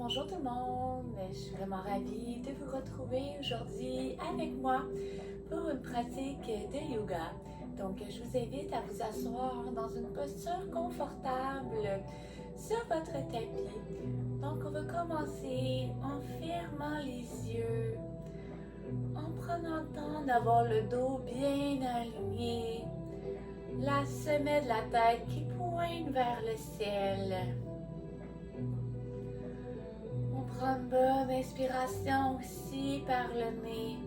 Bonjour tout le monde, je suis vraiment ravie de vous retrouver aujourd'hui avec moi pour une pratique de yoga. Donc je vous invite à vous asseoir dans une posture confortable sur votre tapis. Donc on va commencer en fermant les yeux, en prenant le temps d'avoir le dos bien aligné, la semelle de la tête qui pointe vers le ciel. On prend une bonne inspiration aussi par le nez.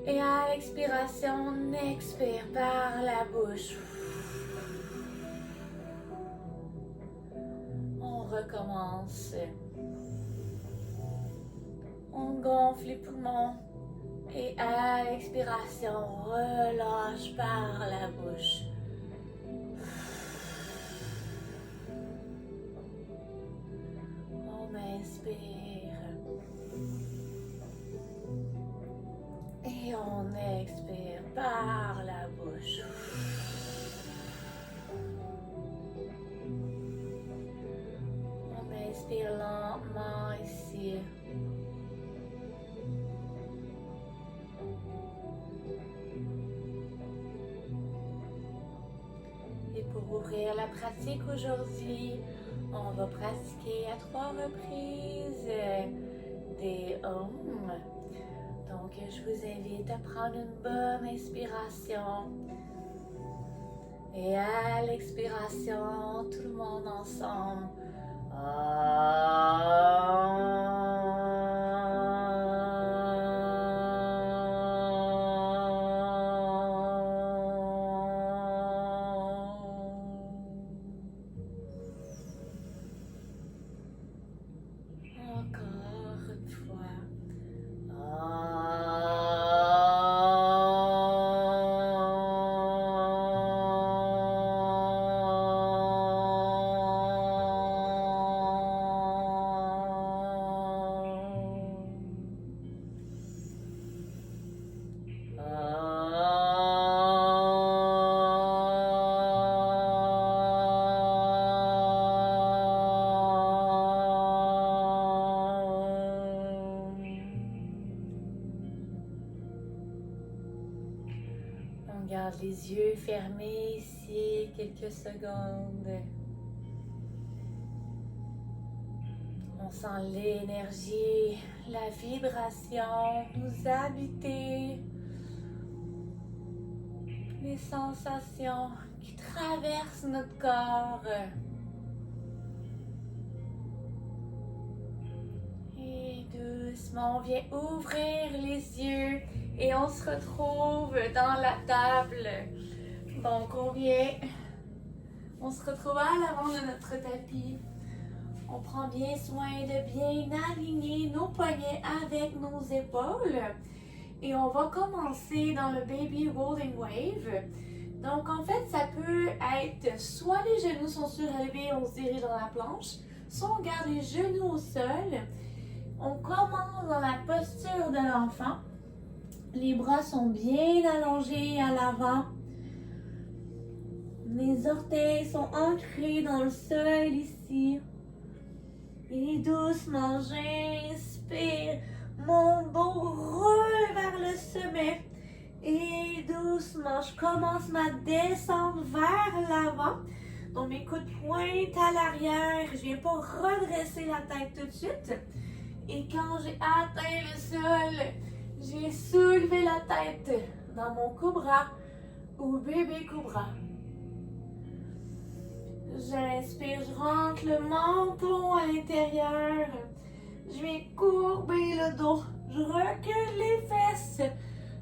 Et à l'expiration, on expire par la bouche. On recommence. On gonfle les poumons. Et à l'expiration, on relâche par la bouche. On inspire. Et on expire par la bouche. On inspire lentement ici. Et pour ouvrir la pratique aujourd'hui, on va pratiquer à 3 reprises des Om. Donc, je vous invite à prendre une bonne inspiration. Et à l'expiration, tout le monde ensemble. Encore une fois. On garde les yeux fermés ici quelques secondes. On sent l'énergie, la vibration nous habiter. Les sensations qui traversent notre corps. Et doucement, on vient ouvrir les yeux et on se retrouve dans la table. Donc, on se retrouve à l'avant de notre tapis. On prend bien soin de bien aligner nos poignets avec nos épaules. Et on va commencer dans le Baby Rolling Wave. Donc, en fait, ça peut être soit les genoux sont surélevés, on se dirige dans la planche, soit on garde les genoux au sol. On commence dans la posture de l'enfant. Les bras sont bien allongés à l'avant. Les orteils sont ancrés dans le sol ici. Et doucement, j'inspire. Mon dos roule vers le sommet. Et doucement, je commence ma descente vers l'avant. Donc, mes coudes pointent à l'arrière. Je ne viens pas redresser la tête tout de suite. Et quand j'ai atteint le sol, j'ai soulevé la tête dans mon cobra ou bébé cobra. J'inspire, je rentre le menton à l'intérieur. Je viens courber le dos. Je recule les fesses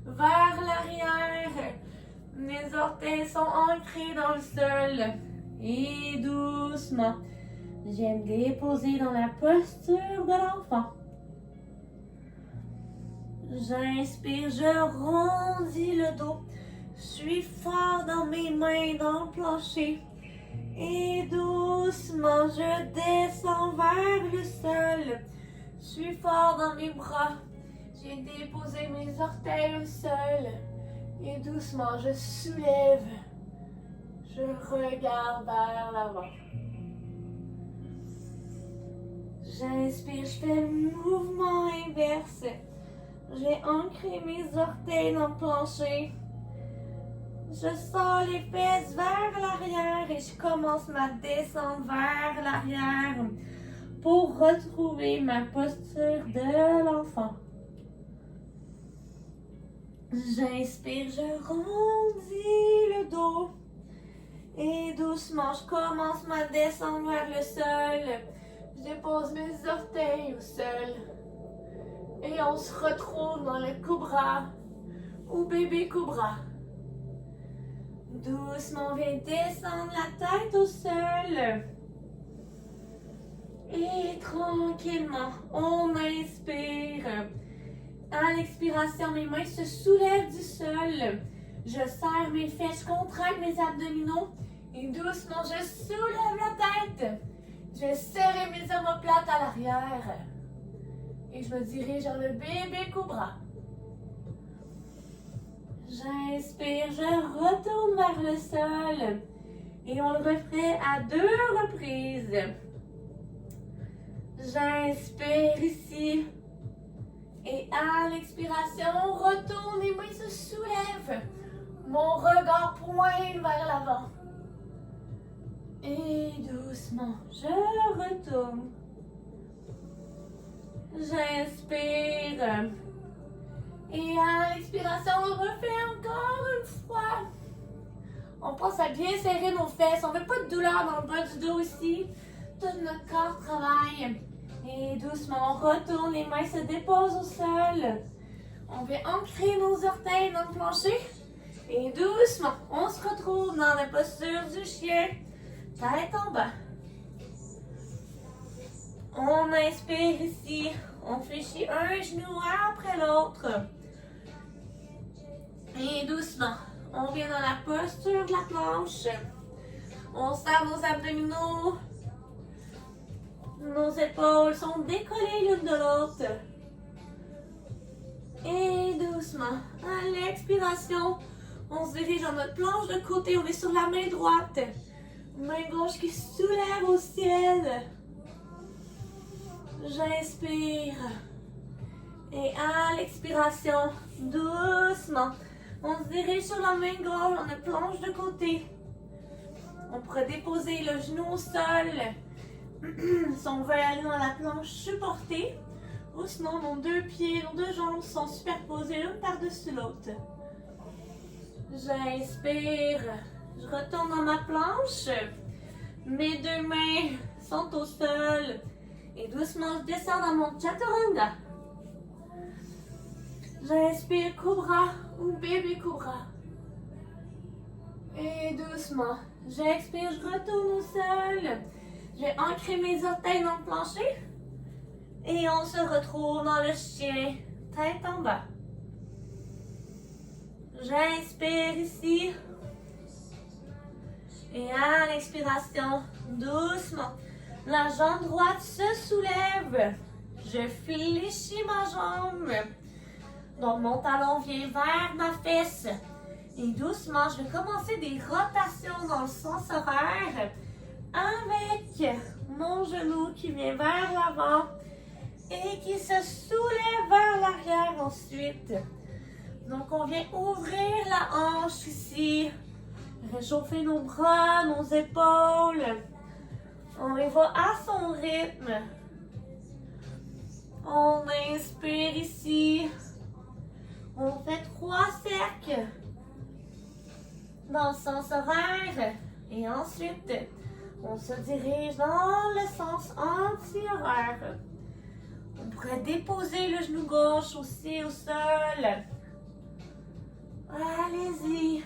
vers l'arrière. Mes orteils sont ancrés dans le sol. Et doucement, je viens me déposer dans la posture de l'enfant. J'inspire, je rondis le dos. Je suis fort dans mes mains, dans le plancher. Et doucement, je descends vers le sol. Je suis fort dans mes bras. J'ai déposé mes orteils au sol. Et doucement, je soulève. Je regarde vers l'avant. J'inspire, je fais le mouvement inverse. J'ai ancré mes orteils dans le plancher. Je sors les fesses vers l'arrière et je commence ma descente vers l'arrière pour retrouver ma posture de l'enfant. J'inspire, je rondis le dos et doucement je commence ma descente vers le sol. Je dépose mes orteils au sol et on se retrouve dans le cobra ou bébé cobra. Doucement, on vient descendre la tête au sol. Et tranquillement, on inspire. À l'expiration, mes mains se soulèvent du sol. Je serre mes fesses, je contracte mes abdominaux. Et doucement, je soulève la tête. Je vais serrer mes omoplates à l'arrière. Et je me dirige vers le bébé cobra. J'inspire, je retourne vers le sol. Et on le refait à 2 reprises. J'inspire ici. Et à l'expiration, on retourne, les mains se soulèvent. Mon regard pointe vers l'avant. Et doucement, je retourne. J'inspire. Et à l'expiration, on le refait encore une fois. On pense à bien serrer nos fesses. On ne veut pas de douleur dans le bas du dos ici. Tout notre corps travaille. Et doucement, on retourne. Les mains se déposent au sol. On vient ancrer nos orteils dans le plancher. Et doucement, on se retrouve dans la posture du chien. Tête en bas. On inspire ici. On fléchit un genou après l'autre. Et doucement, on vient dans la posture de la planche. On serre nos abdominaux. Nos épaules sont décollées l'une de l'autre. Et doucement, à l'expiration, on se dirige dans notre planche de côté. On est sur la main droite. Main gauche qui soulève au ciel. J'inspire. Et à l'expiration, doucement, on se dirige sur la main gauche, on ne plonge de côté. On pourrait déposer le genou au sol. Si on veut aller dans la planche supportée, ou sinon nos 2 pieds, nos 2 jambes sont superposées l'une par-dessus l'autre. J'inspire. Je retourne dans ma planche. Mes 2 mains sont au sol. Et doucement, je descends dans mon chaturanga. J'inspire cobra ou bébé cobra. Et doucement, j'expire, je retourne au sol. J'ai ancré mes orteils dans le plancher. Et on se retrouve dans le chien, tête en bas. J'inspire ici. Et à l'expiration, doucement, la jambe droite se soulève. Je fléchis ma jambe. Donc, mon talon vient vers ma fesse. Et doucement, je vais commencer des rotations dans le sens horaire avec mon genou qui vient vers l'avant et qui se soulève vers l'arrière ensuite. Donc, on vient ouvrir la hanche ici, réchauffer nos bras, nos épaules. On y va à son rythme. On inspire ici. On fait 3 cercles dans le sens horaire. Et ensuite, on se dirige dans le sens anti-horaire. On pourrait déposer le genou gauche aussi au sol. Allez-y,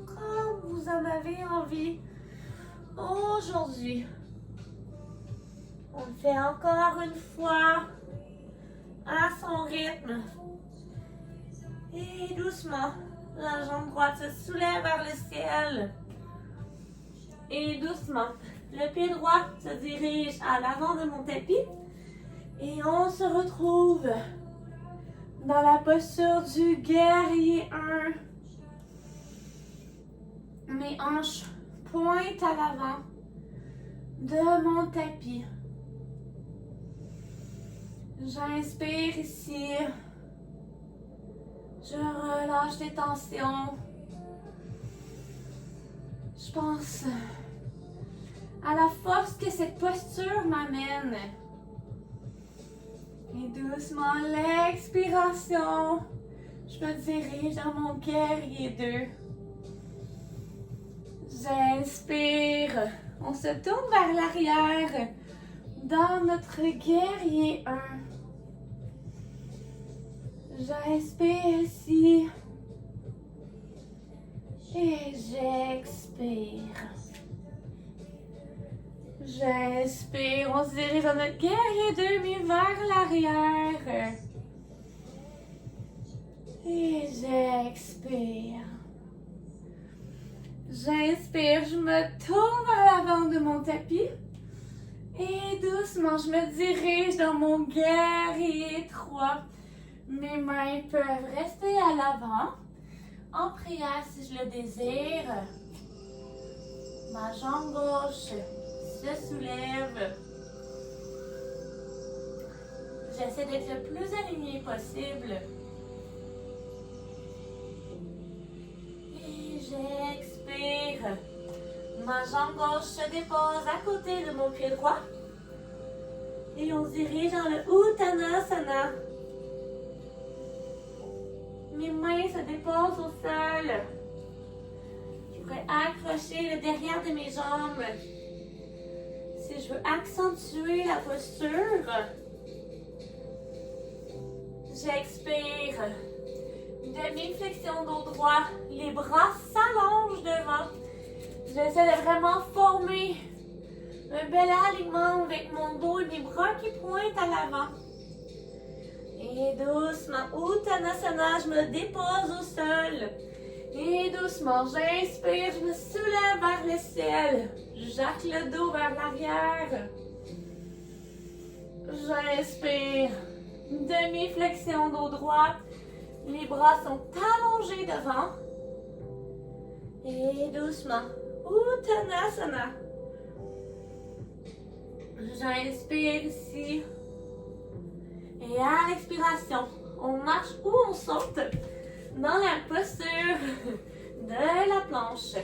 comme vous en avez envie aujourd'hui. On le fait encore une fois à son rythme. Et doucement, la jambe droite se soulève vers le ciel. Et doucement, le pied droit se dirige à l'avant de mon tapis. Et on se retrouve dans la posture du guerrier 1. Mes hanches pointent à l'avant de mon tapis. J'inspire ici. Je relâche les tensions. Je pense à la force que cette posture m'amène. Et doucement, l'expiration, je me dirige dans mon guerrier 2. J'inspire. On se tourne vers l'arrière dans notre guerrier 1. J'inspire ici. Et j'expire. J'inspire. On se dirige dans notre guerrier 2, mis vers l'arrière. Et j'expire. J'inspire. Je me tourne vers l'avant de mon tapis. Et doucement, je me dirige dans mon guerrier 3. Mes mains peuvent rester à l'avant. En prière, si je le désire, ma jambe gauche se soulève. J'essaie d'être le plus aligné possible. Et j'expire. Ma jambe gauche se dépose à côté de mon pied droit. Et on se dirige dans le Uttanasana. Mes mains se déposent au sol. Je pourrais accrocher le derrière de mes jambes. Si je veux accentuer la posture, j'expire. Demi-flexion dos droit. Les bras s'allongent devant. J'essaie de vraiment former un bel alignement avec mon dos et mes bras qui pointent à l'avant. Et doucement, Uttanasana, je me dépose au sol. Et doucement, j'inspire, je me soulève vers le ciel. J'arque le dos vers l'arrière. J'inspire. Demi-flexion dos droit. Les bras sont allongés devant. Et doucement, Uttanasana. J'inspire ici. Et à l'expiration, on marche ou on saute dans la posture de la planche.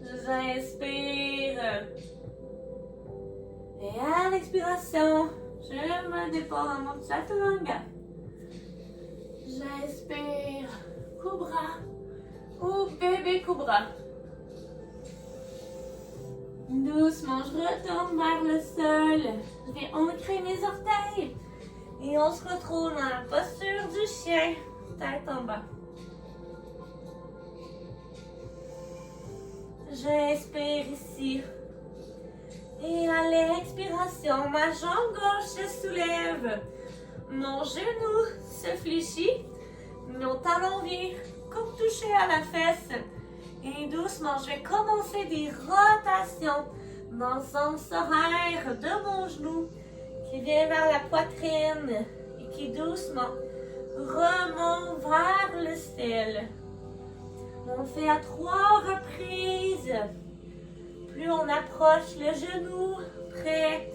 J'inspire. Et à l'expiration, je me dépose dans mon chaturanga. J'inspire. Cobra ou bébé cobra. Doucement, je retourne vers le sol. Je vais ancrer mes orteils. Et on se retrouve dans la posture du chien, tête en bas. J'inspire ici. Et à l'expiration, ma jambe gauche se soulève. Mon genou se fléchit. Mon talon vient comme toucher à la fesse. Et doucement, je vais commencer des rotations dans le sens horaire de mon genou qui vient vers la poitrine et qui doucement remonte vers le ciel. On le fait à 3 reprises. Plus on approche le genou près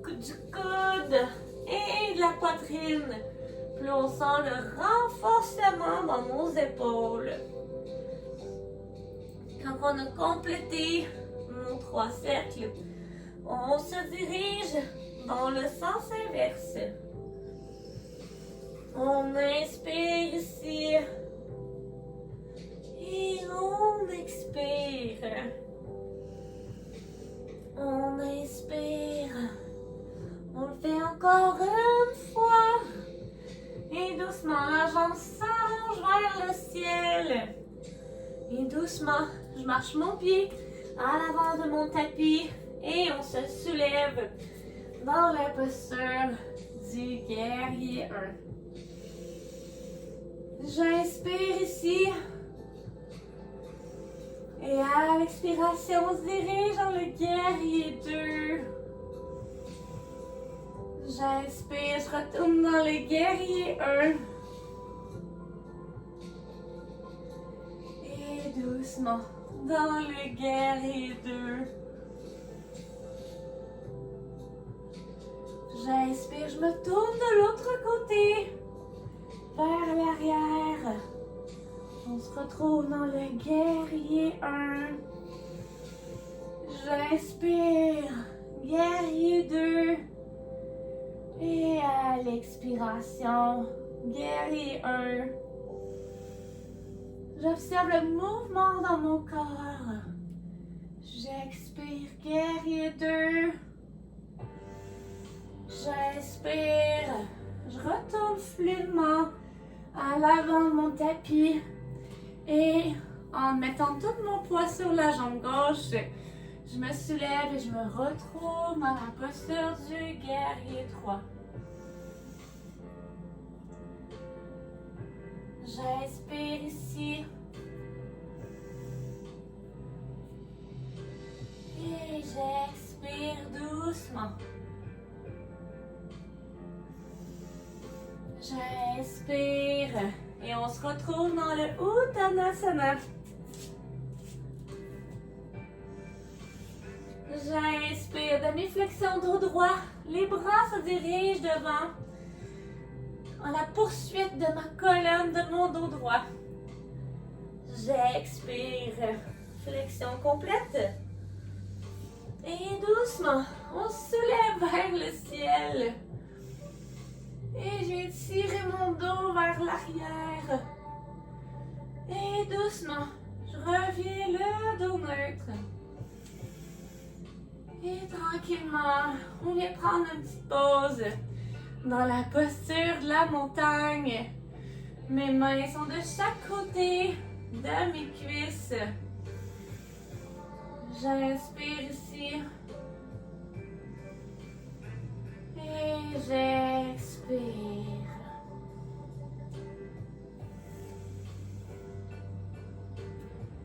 du coude et de la poitrine, plus on sent le renforcement dans nos épaules. Quand on a complété nos 3 cercles, on se dirige dans le sens inverse. On inspire ici et on expire. On inspire. On le fait encore une fois. Et doucement, la jambe s'allonge vers le ciel. Et doucement, je marche mon pied à l'avant de mon tapis et on se soulève dans la posture du guerrier 1. J'inspire ici. Et à l'expiration, on se dirige dans le guerrier 2. J'inspire, je retourne dans le guerrier 1. Et doucement, dans le guerrier 2. J'inspire, je me tourne de l'autre côté, vers l'arrière. On se retrouve dans le guerrier 1. J'inspire, guerrier 2. Et à l'expiration, guerrier 1. J'observe le mouvement dans mon corps. J'expire, guerrier 2. J'inspire. Je retourne fluidement à l'avant de mon tapis. Et en mettant tout mon poids sur la jambe gauche, je me soulève et je me retrouve dans la posture du guerrier 3. J'inspire ici. Et j'expire doucement. J'inspire. Et on se retrouve dans le Uttanasana. J'inspire, demi-flexion dos droit. Les bras se dirigent devant. En la poursuite de ma colonne, de mon dos droit. J'expire, flexion complète. Et doucement, on se soulève vers le ciel. Et je vais tirer mon dos vers l'arrière. Et doucement, je reviens le dos neutre. Et tranquillement, on vient prendre une petite pause dans la posture de la montagne. Mes mains sont de chaque côté de mes cuisses. J'inspire ici. Et j'expire.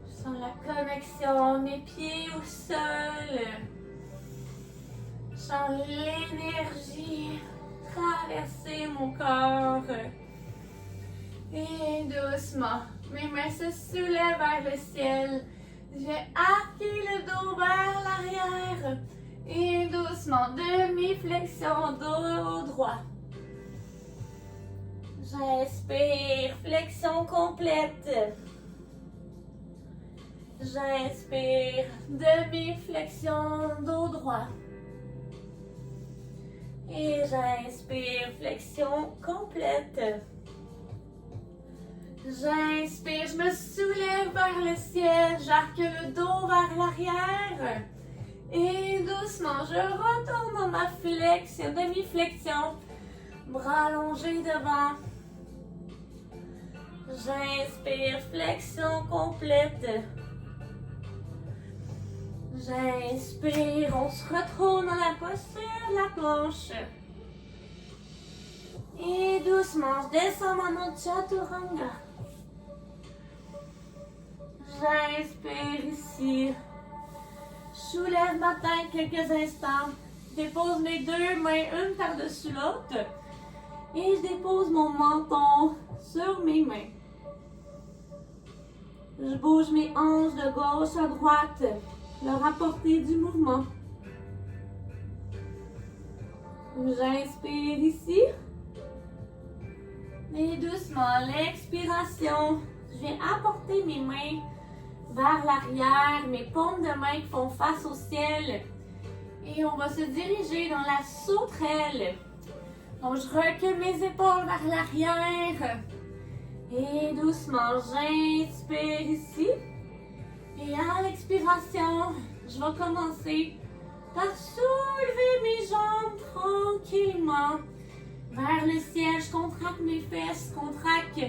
Je sens la connexion, mes pieds au sol. Je sens l'énergie traverser mon corps. Et doucement, mes mains se soulèvent vers le ciel. Je vais arquer le dos vers l'arrière. Et doucement, demi-flexion, dos droit. J'inspire, flexion complète. J'inspire, demi-flexion, dos droit. Et j'inspire, flexion complète. J'inspire, je me soulève vers le ciel, j'arque le dos vers l'arrière. Et doucement, je retourne dans ma flexion, demi-flexion. Bras allongés devant. J'inspire, flexion complète. J'inspire, on se retrouve dans la posture de la planche. Et doucement, je descends dans mon chaturanga. J'inspire ici. Je soulève ma tête quelques instants. Je dépose mes deux mains, une par-dessus l'autre. Et je dépose mon menton sur mes mains. Je bouge mes hanches de gauche à droite. Le rapporter du mouvement. J'inspire ici. Et doucement, l'expiration. Je viens apporter mes mains vers l'arrière, mes paumes de main qui font face au ciel. Et on va se diriger dans la sauterelle. Donc, je recule mes épaules vers l'arrière. Et doucement, j'inspire ici. Et à l'expiration, je vais commencer par soulever mes jambes tranquillement vers le ciel. Je contracte mes fesses, je contracte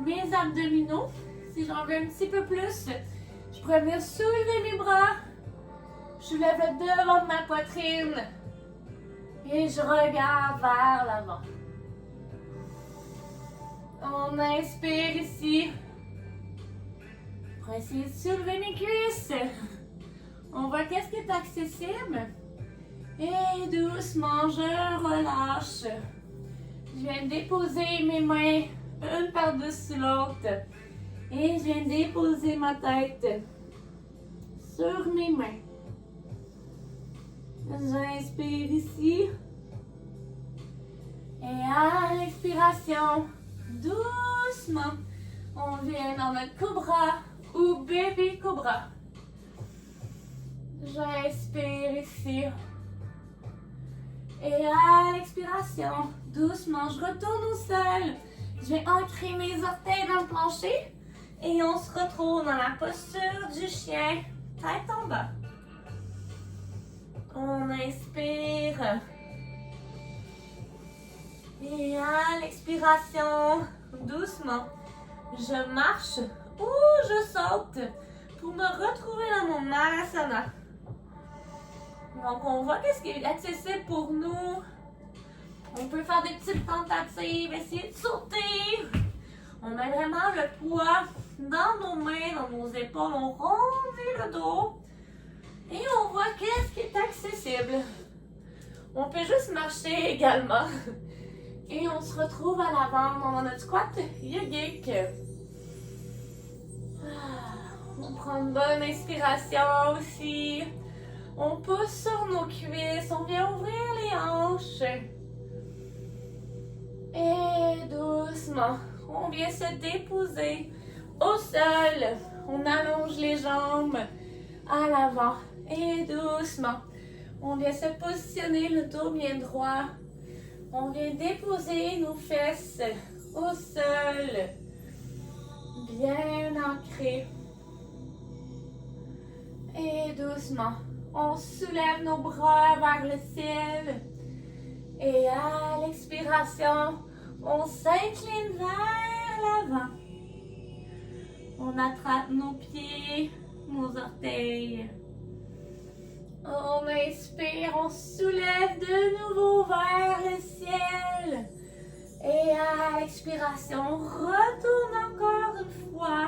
mes abdominaux. Si j'en veux un petit peu plus, je pourrais venir soulever mes bras. Je soulève le devant de ma poitrine. Et je regarde vers l'avant. On inspire ici. On va essayer de soulever mes cuisses. On voit qu'est-ce qui est accessible. Et doucement, je relâche. Je viens de déposer mes mains une par-dessus l'autre. Et je viens de déposer ma tête sur mes mains. J'inspire ici. Et à l'expiration, doucement, on vient dans notre cobra ou baby cobra. J'inspire ici. Et à l'expiration, doucement, je retourne au sol. Je vais ancrer mes orteils dans le plancher. Et on se retrouve dans la posture du chien, tête en bas. On inspire. Et à l'expiration, doucement, je marche ou je saute pour me retrouver dans mon Malasana. Donc, on voit qu'est-ce qui est accessible pour nous. On peut faire des petites tentatives, essayer de sauter. On met vraiment le poids dans nos mains, dans nos épaules. On rondit le dos. Et on voit qu'est-ce qui est accessible. On peut juste marcher également. Et on se retrouve à l'avant dans notre squat yogique. On prend une bonne inspiration aussi. On pousse sur nos cuisses. On vient ouvrir les hanches. Et doucement, on vient se déposer au sol. On allonge les jambes à l'avant. Et doucement, on vient se positionner le dos bien droit. On vient déposer nos fesses au sol, bien ancrées. Et doucement, on soulève nos bras vers le ciel. Et à l'expiration, on s'incline vers l'avant. On attrape nos pieds, nos orteils. On inspire, on soulève de nouveau vers le ciel. Et à l'expiration, on retourne encore une fois.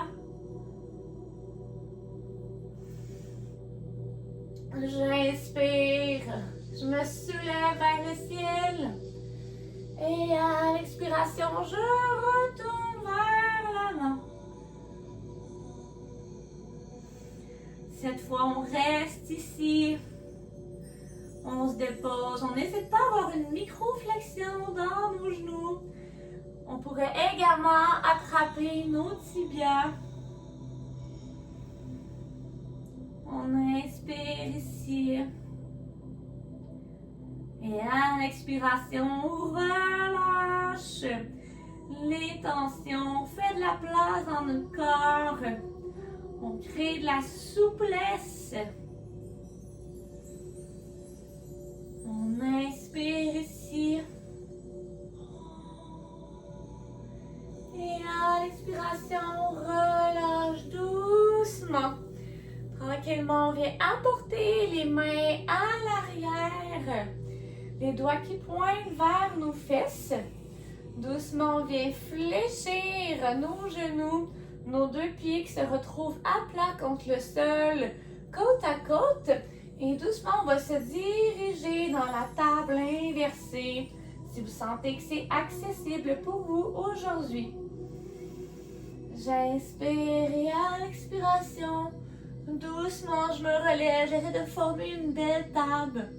J'inspire, je me soulève vers le ciel. Et à l'expiration, je retourne vers l'avant. Cette fois, on reste ici. On se dépose. On n'hésite pas à avoir une micro-flexion dans nos genoux. On pourrait également attraper nos tibias. On inspire ici. Et à l'expiration, on relâche les tensions. On fait de la place dans notre corps. On crée de la souplesse. On inspire ici. Et à l'expiration, on relâche doucement. Tranquillement, on vient apporter les mains à l'arrière. Les doigts qui pointent vers nos fesses. Doucement, on vient fléchir nos genoux. Nos deux pieds qui se retrouvent à plat contre le sol, côte à côte. Et doucement, on va se diriger dans la table inversée. Si vous sentez que c'est accessible pour vous aujourd'hui. J'inspire et à l'expiration, doucement, je me relève. J'essaie de former une belle table.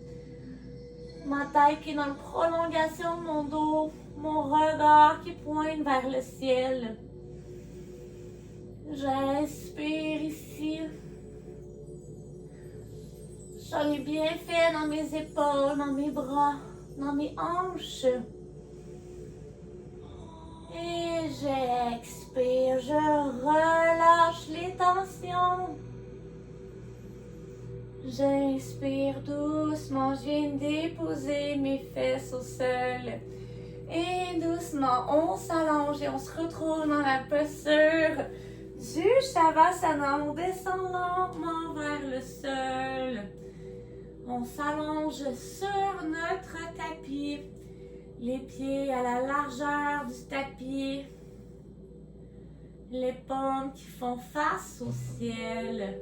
Ma tête qui est dans la prolongation de mon dos. Mon regard qui pointe vers le ciel. J'inspire ici. J'en ai bien fait dans mes épaules, dans mes bras, dans mes hanches. Et j'expire, je relâche les tensions. J'inspire doucement, je viens déposer mes fesses au sol. Et doucement, on s'allonge et on se retrouve dans la posture du Shavasana. On descend lentement vers le sol. On s'allonge sur notre tapis. Les pieds à la largeur du tapis. Les paumes qui font face au ciel.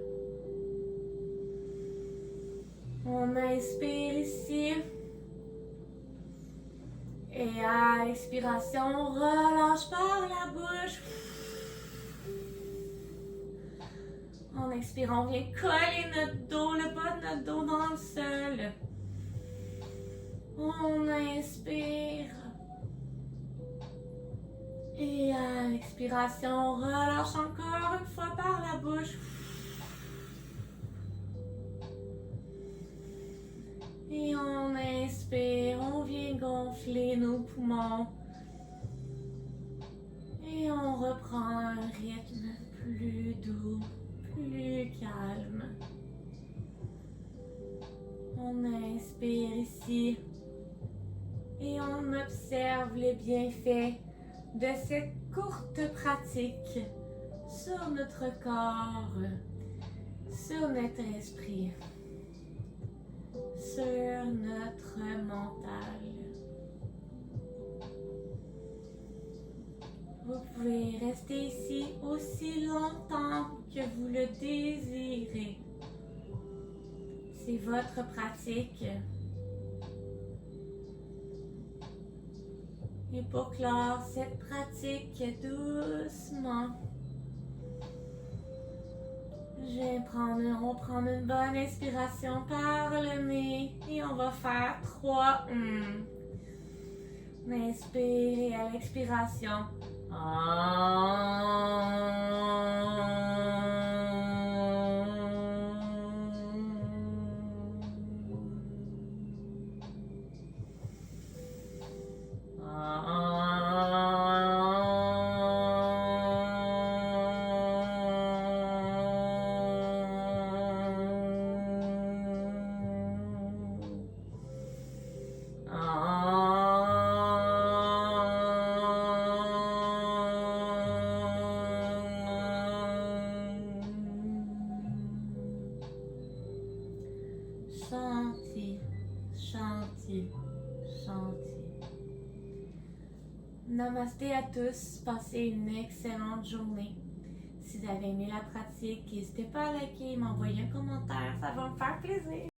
On inspire ici. Et à l'expiration, on relâche par la bouche. En expirant, on vient coller notre dos, le bas de notre dos dans le sol. On inspire. Et à l'expiration, on relâche encore une fois par la bouche. Et on inspire, on vient gonfler nos poumons. Et on reprend un rythme plus doux, plus calme. On inspire ici et on observe les bienfaits de cette courte pratique sur notre corps, sur notre esprit, sur notre mental. Vous pouvez rester ici aussi longtemps que vous le désirez. C'est votre pratique. Et pour clore cette pratique doucement, on va prendre une bonne inspiration par le nez et on va faire 3 On inspire et à l'expiration. Shanti, Shanti, Shanti. Namasté à tous, passez une excellente journée. Si vous avez aimé la pratique, n'hésitez pas à liker et m'envoyer un commentaire, ça va me faire plaisir.